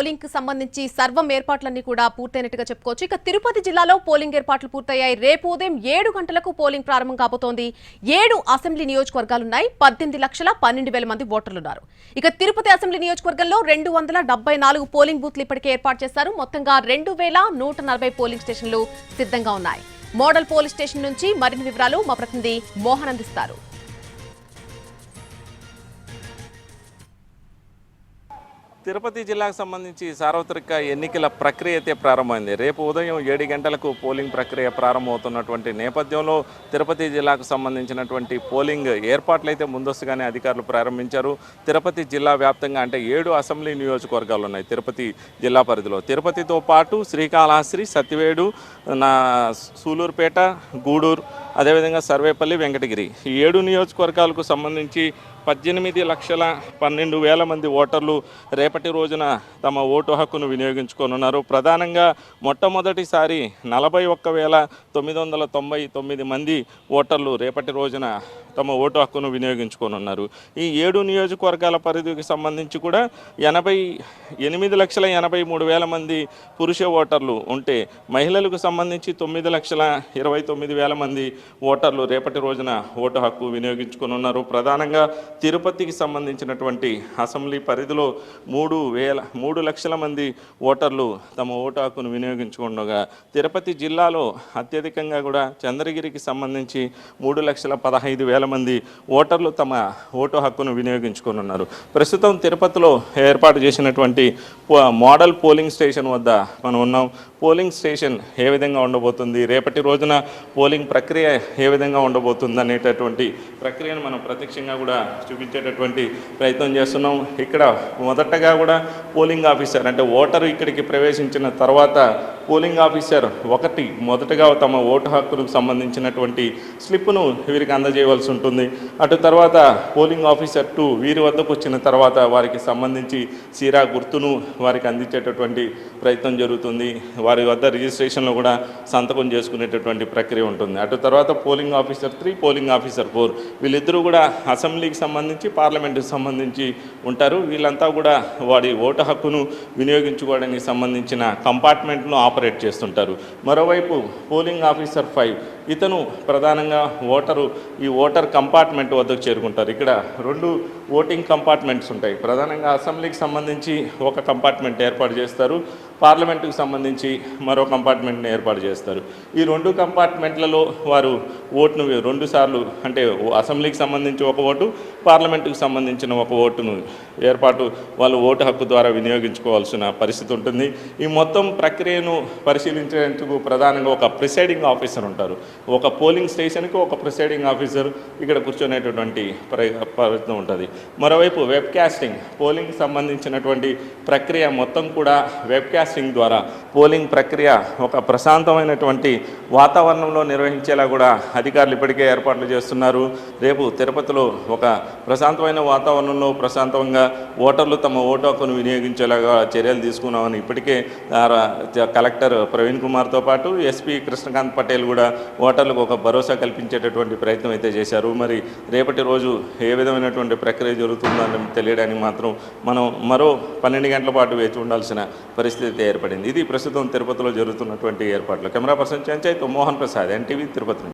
Polling కి సంబంధించి సర్వం ఏర్పాట్లన్నీ కూడా పూర్తయినట్టుగా చెప్పుకోవచ్చు. ఇక తిరుపతి జిల్లాలో పోలింగ్ ఏర్పాట్లు పూర్తయ్యాయి. రేపు ఉదయం 7 గంటలకు పోలింగ్ ప్రారంభం కాబోతోంది. 7 అసెంబ్లీ నియోజకవర్గాలున్నాయి. 18,12,000 మంది ఓటర్లున్నారు. ఇక తిరుపతి అసెంబ్లీ నియోజకవర్గంలో 274 పోలింగ్ బూత్లు ఇప్పటికే ఏర్పాటు చేశారు. మొత్తంగా 2,140 పోలింగ్ స్టేషన్లు సిద్ధంగా ఉన్నాయి. మోడల్ పోలీస్ స్టేషన్ నుంచి మరిన్ని వివరాలు మా ప్రతినిధి మోహన్ అందిస్తారు. తిరుపతి జిల్లాకు సంబంధించి సార్వత్రిక ఎన్నికల ప్రక్రియ అయితే ప్రారంభమైంది. రేపు ఉదయం 7 గంటలకు పోలింగ్ ప్రక్రియ ప్రారంభమవుతున్నటువంటి నేపథ్యంలో తిరుపతి జిల్లాకు సంబంధించినటువంటి పోలింగ్ ఏర్పాట్లు అయితే ముందస్తుగానే అధికారులు ప్రారంభించారు. తిరుపతి జిల్లా వ్యాప్తంగా అంటే 7 అసెంబ్లీ నియోజకవర్గాలు ఉన్నాయి తిరుపతి జిల్లా పరిధిలో. తిరుపతితో పాటు శ్రీకాళహస్తి, సత్యవేడు, సూలూరుపేట, గూడూరు, అదేవిధంగా సర్వేపల్లి, వెంకటగిరి ఈ 7 నియోజకవర్గాలకు సంబంధించి 18,12,000 మంది ఓటర్లు రేపటి రోజున తమ ఓటు హక్కును వినియోగించుకోనున్నారు. ప్రధానంగా మొట్టమొదటిసారి 41,999 మంది ఓటర్లు రేపటి రోజున తమ ఓటు హక్కును వినియోగించుకోనున్నారు. ఈ 7 నియోజకవర్గాల పరిధికి సంబంధించి కూడా 88,83,000 మంది పురుష ఓటర్లు ఉంటే మహిళలకు సంబంధించి 9,29,000 మంది ఓటర్లు రేపటి రోజున ఓటు హక్కు వినియోగించుకోనున్నారు. ప్రధానంగా తిరుపతికి సంబంధించినటువంటి అసెంబ్లీ పరిధిలో 3 లక్షల మంది ఓటర్లు తమ ఓటు హక్కును వినియోగించుకుండగా తిరుపతి జిల్లాలో అత్యధికంగా కూడా చంద్రగిరికి సంబంధించి 3,15,000 మంది ఓటర్లు తమ ఓటు హక్కును వినియోగించుకోనున్నారు. ప్రస్తుతం తిరుపతిలో ఏర్పాటు చేసినటువంటి మోడల్ పోలింగ్ స్టేషన్ వద్ద మనం ఉన్నాం. పోలింగ్ స్టేషన్ ఏ విధంగా ఉండబోతుంది, రేపటి రోజున పోలింగ్ ప్రక్రియ ఏ విధంగా ఉండబోతుంది అనేటటువంటి ప్రక్రియను మనం ప్రత్యక్షంగా కూడా చూపించేటటువంటి ప్రయత్నం చేస్తున్నాం. ఇక్కడ మొదటగా కూడా పోలింగ్ ఆఫీసర్ అంటే ఓటరు ఇక్కడికి ప్రవేశించిన తర్వాత పోలింగ్ ఆఫీసర్ మొదటగా తమ ఓటు హక్కులకు సంబంధించినటువంటి స్లిప్ను వీరికి అందజేయవలసి ఉంటుంది. అటు తర్వాత పోలింగ్ ఆఫీసర్ 2 వీరి వద్దకు వచ్చిన తర్వాత వారికి సంబంధించి సీరా గుర్తును వారికి అందించేటటువంటి ప్రయత్నం జరుగుతుంది. వారి వద్ద రిజిస్ట్రేషన్లో కూడా సంతకం చేసుకునేటటువంటి ప్రక్రియ ఉంటుంది. అటు తర్వాత పోలింగ్ ఆఫీసర్ 3, పోలింగ్ ఆఫీసర్ 4 వీళ్ళిద్దరూ కూడా అసెంబ్లీకి సంబంధించి పార్లమెంటుకి సంబంధించి ఉంటారు. వీళ్ళంతా కూడా వారి ఓటు హక్కును వినియోగించుకోవడానికి సంబంధించిన కంపార్ట్మెంట్ను ఆపరేట్ చేస్తుంటారు. మరోవైపు పోలింగ్ ఆఫీసర్ 5 ఇతను ప్రధానంగా ఈ ఓటర్ కంపార్ట్మెంట్ వద్దకు చేరుకుంటారు. ఇక్కడ 2 ఓటింగ్ కంపార్ట్మెంట్స్ ఉంటాయి. ప్రధానంగా అసెంబ్లీకి సంబంధించి ఒక కంపార్ట్మెంట్ ఏర్పాటు చేస్తారు, పార్లమెంటుకు సంబంధించి మరో కంపార్ట్మెంట్ని ఏర్పాటు చేస్తారు. ఈ 2 కంపార్ట్మెంట్లలో వారు ఓటును 2 సార్లు అంటే అసెంబ్లీకి సంబంధించి ఒక ఓటు, పార్లమెంటుకు సంబంధించిన ఒక ఓటును వాళ్ళు ఓటు హక్కు ద్వారా వినియోగించుకోవాల్సిన పరిస్థితి ఉంటుంది. ఈ మొత్తం ప్రక్రియను పరిశీలించేందుకు ప్రధానంగా ఒక ప్రిసైడింగ్ ఆఫీసర్ ఉంటారు. ఒక పోలింగ్ స్టేషన్కి ఒక ప్రిసైడింగ్ ఆఫీసర్ ఇక్కడ కూర్చొనేటటువంటి ప్రయత్నం ఉంటుంది. మరోవైపు వెబ్ కాస్టింగ్ పోలింగ్ సంబంధించినటువంటి ప్రక్రియ మొత్తం కూడా వెబ్ కాస్టింగ్ ద్వారా పోలింగ్ ప్రక్రియ ఒక ప్రశాంతమైనటువంటి వాతావరణంలో నిర్వహించేలా కూడా అధికారులు ఇప్పటికే ఏర్పాట్లు చేస్తున్నారు. రేపు తిరుపతిలో ఒక ప్రశాంతమైన వాతావరణంలో ప్రశాంతంగా ఓటర్లు తమ ఓటు హక్కును వినియోగించేలాగా చర్యలు తీసుకున్నామని ఇప్పటికే కలెక్టర్ ప్రవీణ్ కుమార్తో పాటు ఎస్పీ కృష్ణకాంత్ పటేల్ కూడా ఓటర్లకు ఒక భరోసా కల్పించేటటువంటి ప్రయత్నం అయితే చేశారు. మరి రేపటి రోజు ఏ విధమైనటువంటి ప్రక్రియ జరుగుతుందని తెలియడానికి మాత్రం మనం మరో 12 గంటల పాటు వేచి ఉండాల్సిన పరిస్థితి ఏర్పడింది. ఇది ప్రస్తుతం తిరుపతిలో జరుగుతున్నటువంటి ఏర్పాట్లు. కెమెరా పర్సన్ చెంచయ్తో మోహన్ ప్రసాద్, ఎన్టీవీ, తిరుపతి.